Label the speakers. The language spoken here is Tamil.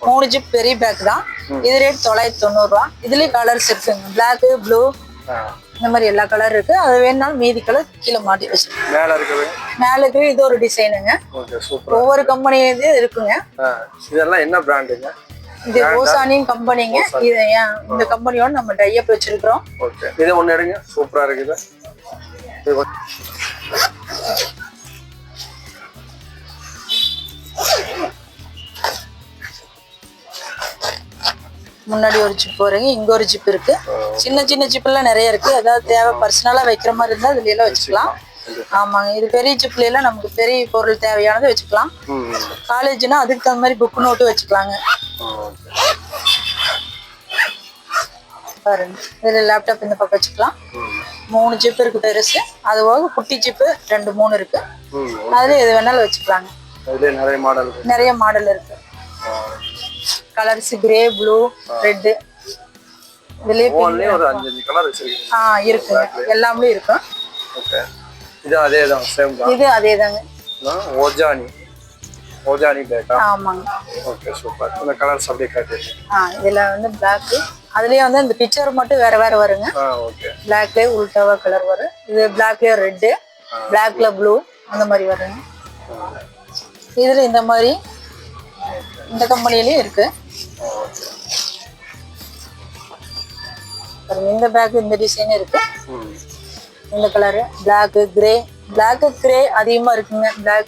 Speaker 1: 3 ஜிப் பெரிய பேக் தான். இது ரேட் 990 ரூபா. இதுலயே கலர்ஸ் இருக்குங்க. Black, ப்ளூ இந்த மாதிரி எல்லா கலர் இருக்கு. அது வேணும்னாலும் மீதி கலர் கீழே மாட்டி வச்சிருக்கோம். மேல இருக்கு இது ஒரு டிசைனுங்க. ஒவ்வொரு கம்பெனி இது இருக்குங்க.
Speaker 2: இதெல்லாம் என்ன பிராண்டுங்க?
Speaker 1: இது ஓசானின் கம்பெனிங்க. இது இந்த கம்பெனியோட நம்ம டைப் வச்சிருக்கோம்.
Speaker 2: ஓகே, இது ஒன்னு எடுங்க. சூப்பரா இருக்குது.
Speaker 1: முன்னாடி ஒரு ஜிப் வருங்க. இங்க ஒரு ஜிப் இருக்கு. சின்ன சின்ன ஜிப் எல்லாம் நிறைய இருக்கு. ஏதாவது தேவை பர்சனலா வைக்கிற மாதிரி இருந்தா இதுல எல்லாம் வச்சுக்கலாம். ஆமாங்க, இது பெரிய ஜிப்ல எல்லாம் நமக்கு பெரிய பொருள் தேவையானது வச்சுக்கலாம். காலேஜ்னா அதுக்கு தகுந்த மாதிரி புக் நோட்டு வச்சுக்கலாங்க. பாருங்க, இதுல லேப்டாப் இந்த பக்கம் வச்சுக்கலாம். 3 ஜிப் இருக்கு பெருசு. அது போக குட்டி ஜிப்பு 2 3 இருக்கு. அதுல எது வேணாலும் வச்சுக்கலாங்க. நிறைய மாடல் இருக்கு. Colours grey, blue, red. இதுலயே
Speaker 2: ஒரு 5 கலர் வச்சிருக்கீங்க.
Speaker 1: இருக்குங்க. எல்லாமே இருக்கு.
Speaker 2: ஓகே, இது அதேதான், சேம் தான்.
Speaker 1: இது அதேதாங்க.
Speaker 2: ஓஜானி பேக்.
Speaker 1: ஆமாங்க.
Speaker 2: Okay, super. இந்த கலர்ஸ் அப்படியே காட்டுங்க.
Speaker 1: இதுல வந்து Black. அதுலயே வந்து இந்த பிக்சர் மட்டும் வேற வேற வருங்க.
Speaker 2: ஓகே.
Speaker 1: Blackலயே உல்டாவா கலர் வரும். இது Blackலயே ரெட், Blackல ப்ளூ அந்த மாதிரி வருங்க. இதுல இந்த மாதிரி இந்த கம்பெனிலயும் இருக்கு. இந்த பேக் இந்த டிசைன் இருக்கு. இந்த colour Black, grey. Black, grey அதிகமா இருக்குங்க. Black